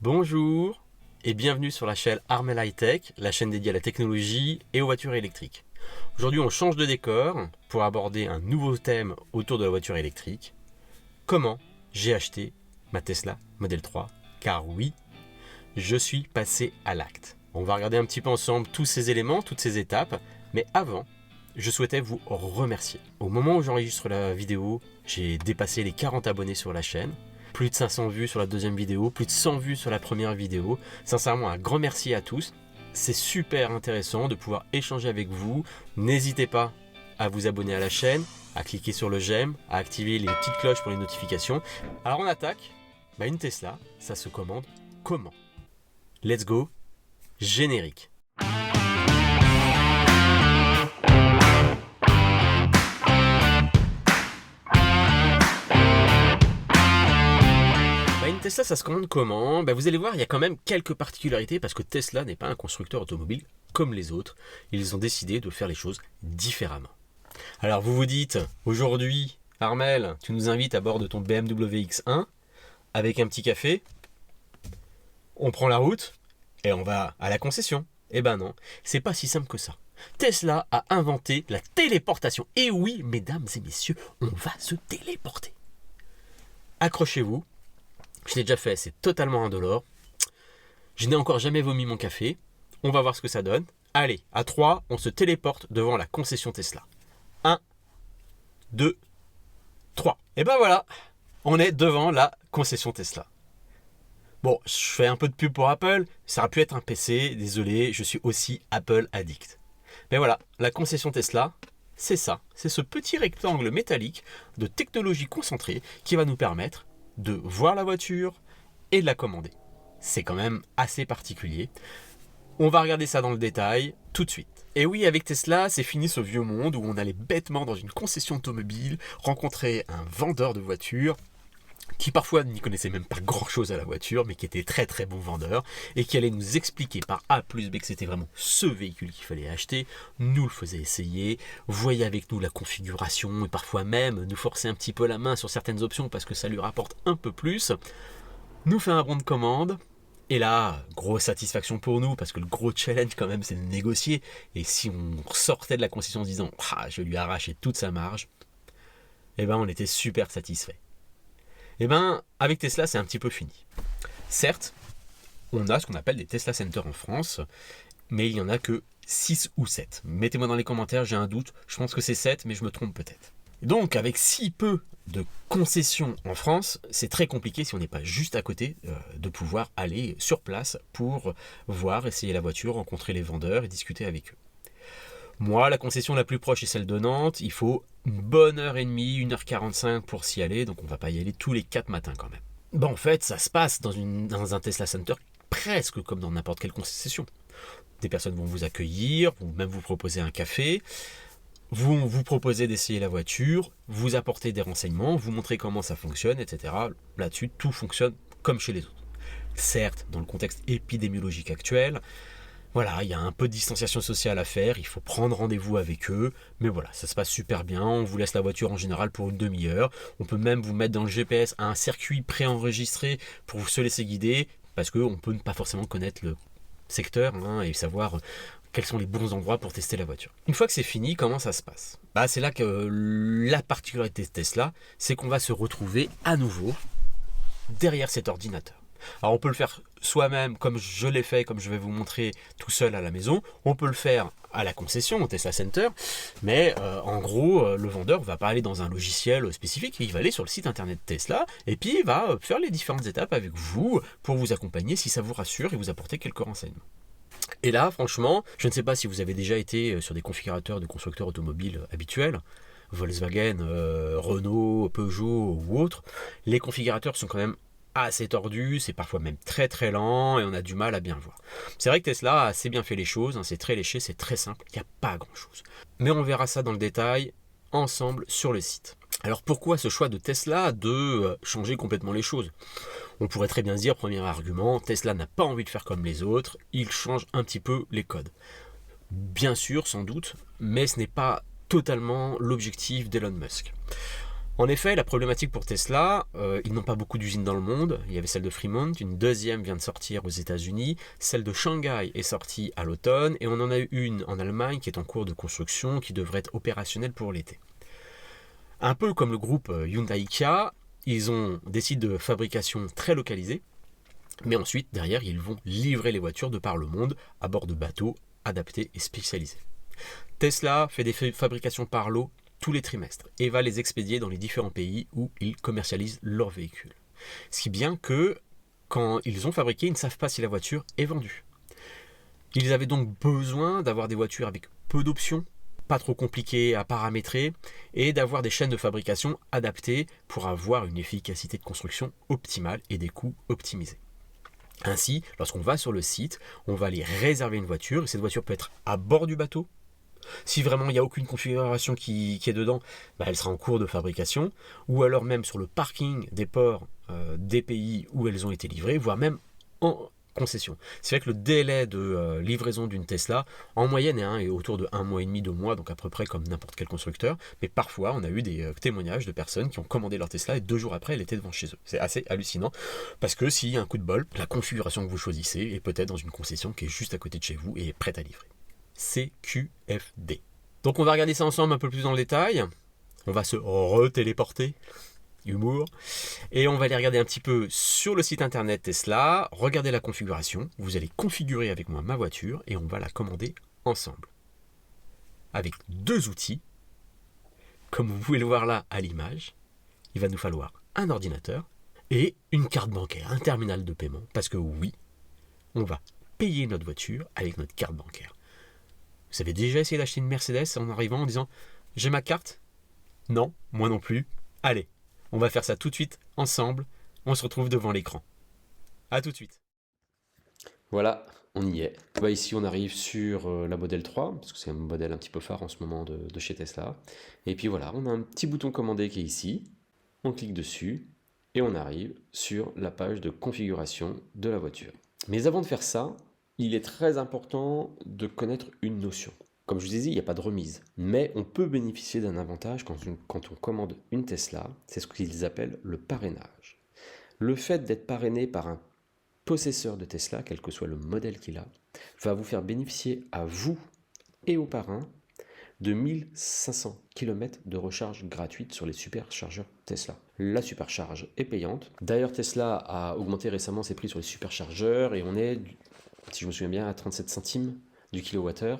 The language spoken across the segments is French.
Bonjour et bienvenue sur la chaîne Armel High Tech, la chaîne dédiée à la technologie et aux voitures électriques. Aujourd'hui, on change de décor pour aborder un nouveau thème autour de la voiture électrique. Comment j'ai acheté ma Tesla Model 3? Car oui, je suis passé à l'acte. On va regarder un petit peu ensemble tous ces éléments, toutes ces étapes, mais avant, je souhaitais vous remercier. Au moment où j'enregistre la vidéo, j'ai dépassé les 40 abonnés sur la chaîne. Plus de 500 vues sur la deuxième vidéo, plus de 100 vues sur la première vidéo. Sincèrement, un grand merci à tous. C'est super intéressant de pouvoir échanger avec vous. N'hésitez pas à vous abonner à la chaîne, à cliquer sur le j'aime, à activer les petites cloches pour les notifications. Alors on attaque. Une Tesla, ça se commande comment? Let's go, générique. Une Tesla, ça se commande comment? Vous allez voir, il y a quand même quelques particularités parce que Tesla n'est pas un constructeur automobile comme les autres. Ils ont décidé de faire les choses différemment. Alors vous vous dites, aujourd'hui, Armel, tu nous invites à bord de ton BMW X1 avec un petit café, on prend la route et on va à la concession. Eh ben non, c'est pas si simple que ça. Tesla a inventé la téléportation. Et oui, mesdames et messieurs, on va se téléporter. Accrochez-vous. Je l'ai déjà fait, c'est totalement indolore. Je n'ai encore jamais vomi mon café. On va voir ce que ça donne. Allez, à 3, on se téléporte devant la concession Tesla. 1, 2, 3. Et ben voilà, on est devant la concession Tesla. Bon, je fais un peu de pub pour Apple. Ça aurait pu être un PC, désolé, je suis aussi Apple addict. Mais voilà, la concession Tesla, c'est ça. C'est ce petit rectangle métallique de technologie concentrée qui va nous permettre de voir la voiture et de la commander. C'est quand même assez particulier. On va regarder ça dans le détail tout de suite. Et oui, avec Tesla, c'est fini ce vieux monde où on allait bêtement dans une concession automobile, rencontrer un vendeur de voitures qui parfois n'y connaissait même pas grand chose à la voiture, mais qui était très très bon vendeur, et qui allait nous expliquer par A plus B que c'était vraiment ce véhicule qu'il fallait acheter, nous le faisait essayer, voyait avec nous la configuration, et parfois même nous forcer un petit peu la main sur certaines options parce que ça lui rapporte un peu plus, nous fait un bon de commande, et là, grosse satisfaction pour nous, parce que le gros challenge quand même c'est de négocier, et si on sortait de la concession en se disant « je vais lui arracher toute sa marge », on était super satisfait. Avec Tesla, c'est un petit peu fini. Certes, on a ce qu'on appelle des Tesla Center en France, mais il n'y en a que 6 ou 7. Mettez-moi dans les commentaires, j'ai un doute. Je pense que c'est 7, mais je me trompe peut-être. Donc, avec si peu de concessions en France, c'est très compliqué si on n'est pas juste à côté de pouvoir aller sur place pour voir, essayer la voiture, rencontrer les vendeurs et discuter avec eux. Moi, la concession la plus proche est celle de Nantes. Il faut une bonne heure et demie, 1h45 pour s'y aller. Donc, on ne va pas y aller tous les 4 matins quand même. En fait, ça se passe dans un Tesla Center presque comme dans n'importe quelle concession. Des personnes vont vous accueillir, vont même vous proposer un café, vous proposer d'essayer la voiture, vous apporter des renseignements, vous montrer comment ça fonctionne, etc. Là-dessus, tout fonctionne comme chez les autres. Certes, dans le contexte épidémiologique actuel, il y a un peu de distanciation sociale à faire, il faut prendre rendez-vous avec eux, mais ça se passe super bien, on vous laisse la voiture en général pour une demi-heure, on peut même vous mettre dans le GPS à un circuit préenregistré pour se laisser guider, parce qu'on peut ne pas forcément connaître le secteur et savoir quels sont les bons endroits pour tester la voiture. Une fois que c'est fini, comment ça se passe? C'est là que la particularité de Tesla, c'est qu'on va se retrouver à nouveau derrière cet ordinateur. Alors on peut le faire soi-même comme je l'ai fait, comme je vais vous montrer tout seul à la maison. On peut le faire à la concession, au Tesla Center. Mais en gros, le vendeur ne va pas aller dans un logiciel spécifique. Il va aller sur le site internet Tesla et puis il va faire les différentes étapes avec vous pour vous accompagner si ça vous rassure et vous apporter quelques renseignements. Et là, franchement, je ne sais pas si vous avez déjà été sur des configurateurs de constructeurs automobiles habituels, Volkswagen, Renault, Peugeot ou autres. Les configurateurs sont quand même assez tordu, c'est parfois même très très lent et on a du mal à bien voir. C'est vrai que Tesla a assez bien fait les choses, c'est très léché, c'est très simple, il n'y a pas grand chose. Mais on verra ça dans le détail ensemble sur le site. Alors pourquoi ce choix de Tesla de changer complètement les choses? On pourrait très bien se dire, premier argument, Tesla n'a pas envie de faire comme les autres, il change un petit peu les codes. Bien sûr, sans doute, mais ce n'est pas totalement l'objectif d'Elon Musk. En effet, la problématique pour Tesla, ils n'ont pas beaucoup d'usines dans le monde. Il y avait celle de Fremont, une deuxième vient de sortir aux États-Unis, celle de Shanghai est sortie à l'automne, et on en a eu une en Allemagne qui est en cours de construction, qui devrait être opérationnelle pour l'été. Un peu comme le groupe Hyundai-Kia, ils ont des sites de fabrication très localisés, mais ensuite, derrière, ils vont livrer les voitures de par le monde à bord de bateaux adaptés et spécialisés. Tesla fait des fabrications par lot tous les trimestres et va les expédier dans les différents pays où ils commercialisent leurs véhicules. Ce qui est bien que, quand ils ont fabriqué, ils ne savent pas si la voiture est vendue. Ils avaient donc besoin d'avoir des voitures avec peu d'options, pas trop compliquées à paramétrer, et d'avoir des chaînes de fabrication adaptées pour avoir une efficacité de construction optimale et des coûts optimisés. Ainsi, lorsqu'on va sur le site, on va aller réserver une voiture, et cette voiture peut être à bord du bateau. Si vraiment il n'y a aucune configuration qui est dedans, elle sera en cours de fabrication, ou alors même sur le parking des ports des pays où elles ont été livrées, voire même en concession. C'est vrai que le délai de livraison d'une Tesla, en moyenne, est autour de 1 mois et demi, 2 mois, donc à peu près comme n'importe quel constructeur, mais parfois on a eu des témoignages de personnes qui ont commandé leur Tesla et 2 jours après elle était devant chez eux. C'est assez hallucinant, parce que s'il y a un coup de bol, la configuration que vous choisissez est peut-être dans une concession qui est juste à côté de chez vous et est prête à livrer. CQFD. Donc on va regarder ça ensemble un peu plus dans le détail. On va se retéléporter, humour, et on va aller regarder un petit peu sur le site internet Tesla, regarder la configuration. Vous allez configurer avec moi ma voiture et on va la commander ensemble. Avec 2 outils, comme vous pouvez le voir là à l'image, il va nous falloir un ordinateur et une carte bancaire, un terminal de paiement, parce que oui, on va payer notre voiture avec notre carte bancaire. Vous avez déjà essayé d'acheter une Mercedes en arrivant en disant « J'ai ma carte ?» Non, moi non plus. Allez, on va faire ça tout de suite, ensemble. On se retrouve devant l'écran. A tout de suite. Voilà, on y est. Ici, on arrive sur la Model 3, parce que c'est un modèle un petit peu phare en ce moment de chez Tesla. Et puis voilà, on a un petit bouton commander qui est ici. On clique dessus et on arrive sur la page de configuration de la voiture. Mais avant de faire ça, il est très important de connaître une notion. Comme je vous ai dit, il n'y a pas de remise, mais on peut bénéficier d'un avantage quand on commande une Tesla, c'est ce qu'ils appellent le parrainage. Le fait d'être parrainé par un possesseur de Tesla, quel que soit le modèle qu'il a, va vous faire bénéficier à vous et au parrain de 1500 km de recharge gratuite sur les superchargeurs Tesla. La supercharge est payante. D'ailleurs, Tesla a augmenté récemment ses prix sur les superchargeurs et on est, si je me souviens bien, à 37 centimes du kilowattheure.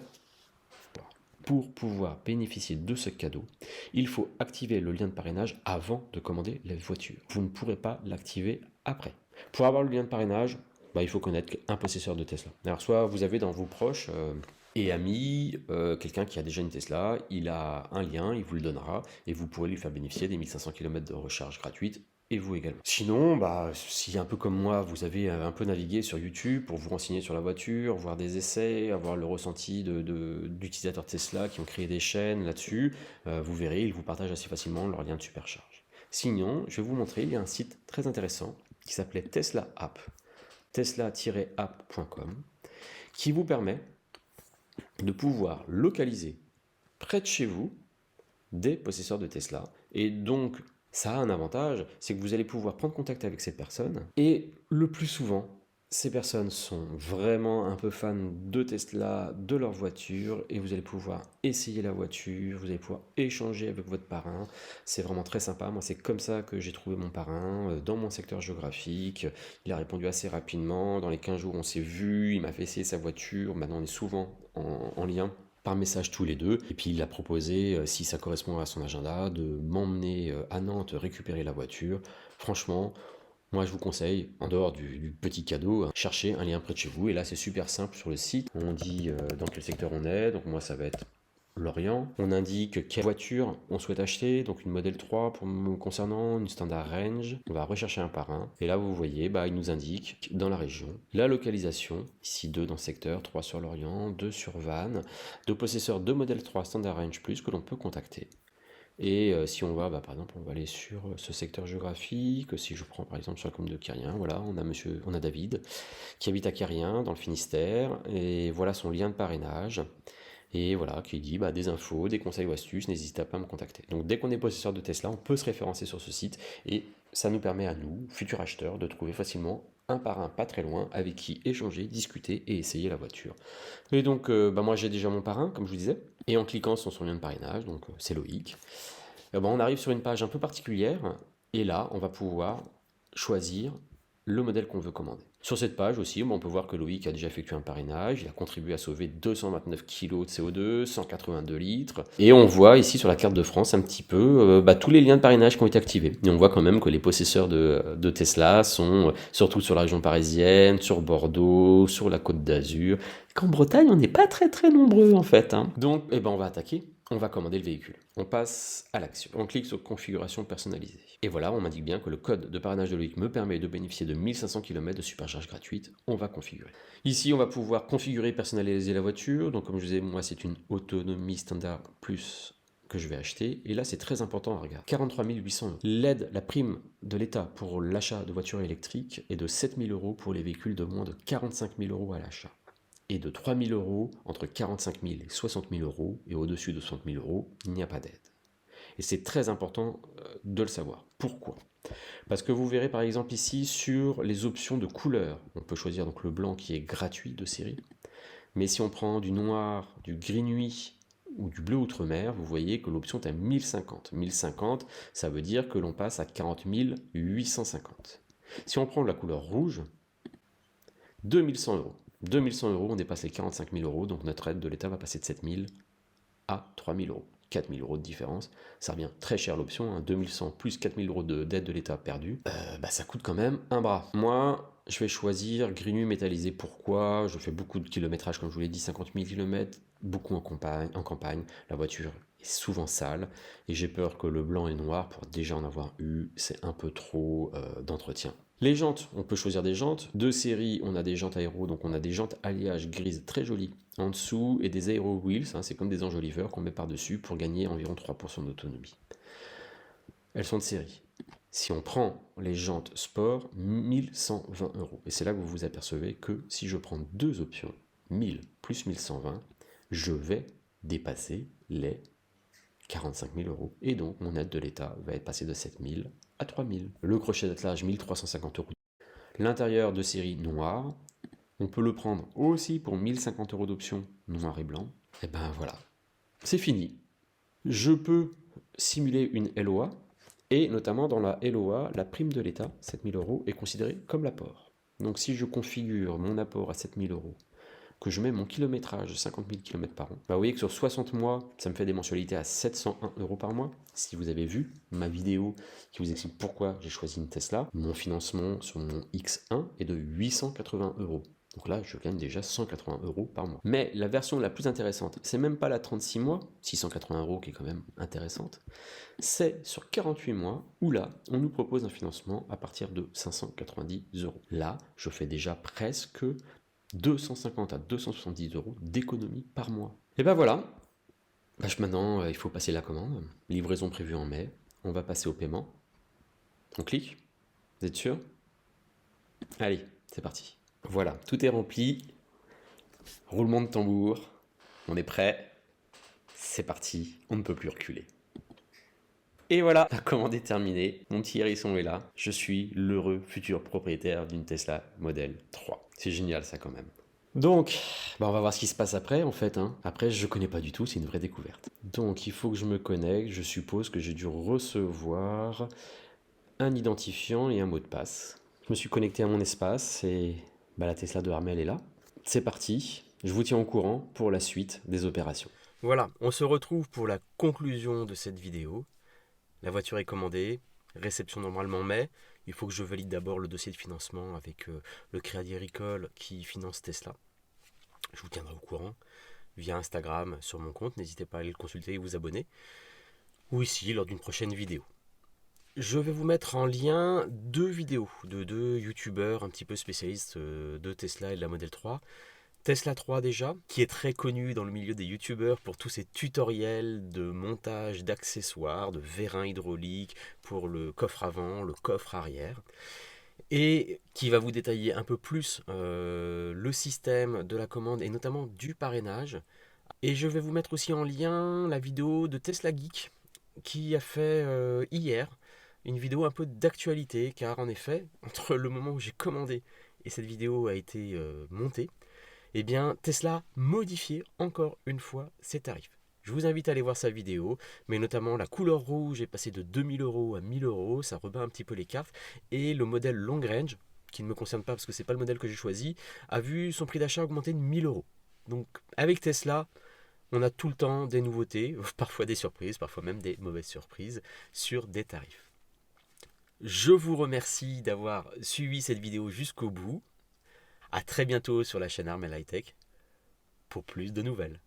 Pour pouvoir bénéficier de ce cadeau, il faut activer le lien de parrainage avant de commander la voiture. Vous ne pourrez pas l'activer après. Pour avoir le lien de parrainage, il faut connaître un possesseur de Tesla. Alors soit vous avez dans vos proches et amis quelqu'un qui a déjà une Tesla, il a un lien, il vous le donnera et vous pourrez lui faire bénéficier des 1500 km de recharge gratuite. Et vous également. Sinon, si un peu comme moi, vous avez un peu navigué sur YouTube pour vous renseigner sur la voiture, voir des essais, avoir le ressenti d'utilisateurs Tesla qui ont créé des chaînes là-dessus, vous verrez, ils vous partagent assez facilement leur lien de supercharge. Sinon, je vais vous montrer, il y a un site très intéressant qui s'appelait Tesla App, tesla-app.com, qui vous permet de pouvoir localiser près de chez vous des possesseurs de Tesla et donc ça a un avantage, c'est que vous allez pouvoir prendre contact avec ces personnes et le plus souvent, ces personnes sont vraiment un peu fans de Tesla, de leur voiture et vous allez pouvoir essayer la voiture, vous allez pouvoir échanger avec votre parrain. C'est vraiment très sympa. Moi, c'est comme ça que j'ai trouvé mon parrain dans mon secteur géographique. Il a répondu assez rapidement. Dans les 15 jours, on s'est vu, il m'a fait essayer sa voiture. Maintenant, on est souvent en lien par message tous les deux, et puis il a proposé, si ça correspond à son agenda, de m'emmener à Nantes récupérer la voiture. Franchement, moi je vous conseille, en dehors du petit cadeau, cherchez un lien près de chez vous, et là c'est super simple sur le site, on dit dans quel secteur on est, donc moi ça va être Lorient, on indique quelle voiture on souhaite acheter, donc une Model 3 pour me concernant, une Standard Range, on va rechercher un parrain, et là vous voyez, il nous indique dans la région, la localisation, ici 2 dans le secteur, 3 sur Lorient, 2 sur Vannes, 2 possesseurs de Model 3 Standard Range Plus que l'on peut contacter. Et si on va, par exemple, on va aller sur ce secteur géographique, si je prends par exemple sur la commune de Quérien, voilà, on a David qui habite à Quérien, dans le Finistère, et voilà son lien de parrainage. Et voilà, qui dit des infos, des conseils ou astuces, n'hésitez pas à me contacter. Donc dès qu'on est possesseur de Tesla, on peut se référencer sur ce site et ça nous permet à nous, futurs acheteurs, de trouver facilement un par un, pas très loin, avec qui échanger, discuter et essayer la voiture. Et donc moi j'ai déjà mon parrain, comme je vous disais, et en cliquant sur son lien de parrainage, donc c'est Loïc, on arrive sur une page un peu particulière et là on va pouvoir choisir le modèle qu'on veut commander. Sur cette page aussi, on peut voir que Loïc a déjà effectué un parrainage, il a contribué à sauver 229 kg de CO2, 182 litres, et on voit ici sur la carte de France un petit peu tous les liens de parrainage qui ont été activés. Et on voit quand même que les possesseurs de Tesla sont surtout sur la région parisienne, sur Bordeaux, sur la Côte d'Azur, qu'en Bretagne on n'est pas très très nombreux en fait. Donc on va attaquer. On va commander le véhicule. On passe à l'action. On clique sur configuration personnalisée. Et voilà, on m'indique bien que le code de parrainage de Loïc me permet de bénéficier de 1500 km de supercharge gratuite. On va configurer. Ici, on va pouvoir configurer et personnaliser la voiture. Donc comme je vous disais, moi c'est une autonomie standard plus que je vais acheter. Et là, c'est très important à regarder. 43 800 €. L'aide, la prime de l'État pour l'achat de voitures électriques est de 7 000 € pour les véhicules de moins de 45 000 € à l'achat. Et de 3 000 € entre 45 000 et 60 000 €, et au-dessus de 60 000 €, il n'y a pas d'aide. Et c'est très important de le savoir. Pourquoi ? Parce que vous verrez par exemple ici sur les options de couleur, on peut choisir donc le blanc qui est gratuit de série, mais si on prend du noir, du gris nuit ou du bleu outre-mer, vous voyez que l'option est à 1050. 1050, ça veut dire que l'on passe à 40 850. Si on prend la couleur rouge, 2100 €. 2100 €, on dépasse les 45 000 €, donc notre aide de l'État va passer de 7 000 à 3 000 €. 4 000 € de différence, ça revient très cher l'option, 2100 plus 4 000 € d'aide de l'État perdue, ça coûte quand même un bras. Moi, je vais choisir gris nuit métallisé. Pourquoi ? Je fais beaucoup de kilométrage, comme je vous l'ai dit, 50 000 km, beaucoup en campagne, la voiture est souvent sale, et j'ai peur que le blanc et le noir, pour déjà en avoir eu, c'est un peu trop d'entretien. Les jantes, on peut choisir des jantes. De série, on a des jantes aéro, donc on a des jantes alliage grises très jolies en dessous et des aéro wheels, c'est comme des enjoliveurs qu'on met par-dessus pour gagner environ 3% d'autonomie. Elles sont de série. Si on prend les jantes sport, 1120 €. Et c'est là que vous vous apercevez que si je prends deux options, 1000 plus 1120, je vais dépasser les 45 000 €. Et donc, mon aide de l'État va être passée de 7 000 à 3 000. Le crochet d'attelage, 1350 €. L'intérieur de série noir, on peut le prendre aussi pour 1050 € d'option noir et blanc. Et ben voilà, c'est fini. Je peux simuler une LOA, et notamment dans la LOA, la prime de l'État, 7 000 € est considérée comme l'apport. Donc si je configure mon apport à 7 000 €, que je mets mon kilométrage de 50 000 km par an, vous voyez que sur 60 mois, ça me fait des mensualités à 701 € par mois. Si vous avez vu ma vidéo qui vous explique pourquoi j'ai choisi une Tesla, mon financement sur mon X1 est de 880 €. Donc là, je gagne déjà 180 € par mois. Mais la version la plus intéressante, c'est même pas la 36 mois, 680 € qui est quand même intéressante, c'est sur 48 mois où là, on nous propose un financement à partir de 590 €. Là, je fais déjà presque 250 à 270 € d'économie par mois. Et ben voilà, maintenant il faut passer la commande, livraison prévue en mai, on va passer au paiement. On clique, vous êtes sûr ? Allez, c'est parti. Voilà, tout est rempli, roulement de tambour, on est prêt, c'est parti, on ne peut plus reculer. Et voilà, la commande est terminée, mon petit hérisson est là, je suis l'heureux futur propriétaire d'une Tesla Model 3. C'est génial ça quand même. Donc, on va voir ce qui se passe après en fait. Après, je connais pas du tout, c'est une vraie découverte. Donc, il faut que je me connecte. Je suppose que j'ai dû recevoir un identifiant et un mot de passe. Je me suis connecté à mon espace et la Tesla de Armel est là. C'est parti. Je vous tiens au courant pour la suite des opérations. Voilà, on se retrouve pour la conclusion de cette vidéo. La voiture est commandée, réception normalement mai. Il faut que je valide d'abord le dossier de financement avec le Crédit Agricole qui finance Tesla. Je vous tiendrai au courant via Instagram sur mon compte. N'hésitez pas à aller le consulter et vous abonner. Ou ici, lors d'une prochaine vidéo. Je vais vous mettre en lien deux vidéos de deux youtubeurs un petit peu spécialistes de Tesla et de la Model 3. Tesla 3 déjà, qui est très connu dans le milieu des youtubeurs pour tous ses tutoriels de montage d'accessoires, de vérins hydrauliques pour le coffre avant, le coffre arrière, et qui va vous détailler un peu plus le système de la commande et notamment du parrainage Et je vais vous mettre aussi en lien la vidéo de Tesla Geek qui a fait hier une vidéo un peu d'actualité, car en effet, entre le moment où j'ai commandé et cette vidéo a été montée, eh bien Tesla a modifié encore une fois ses tarifs. Je vous invite à aller voir sa vidéo, mais notamment la couleur rouge est passée de 2 000 € à 1 000 €, ça rebat un petit peu les cartes, et le modèle long range, qui ne me concerne pas parce que c'est pas le modèle que j'ai choisi, a vu son prix d'achat augmenter de 1 000 €. Donc avec Tesla, on a tout le temps des nouveautés, parfois des surprises, parfois même des mauvaises surprises sur des tarifs. Je vous remercie d'avoir suivi cette vidéo jusqu'au bout. A très bientôt sur la chaîne Armel High Tech pour plus de nouvelles.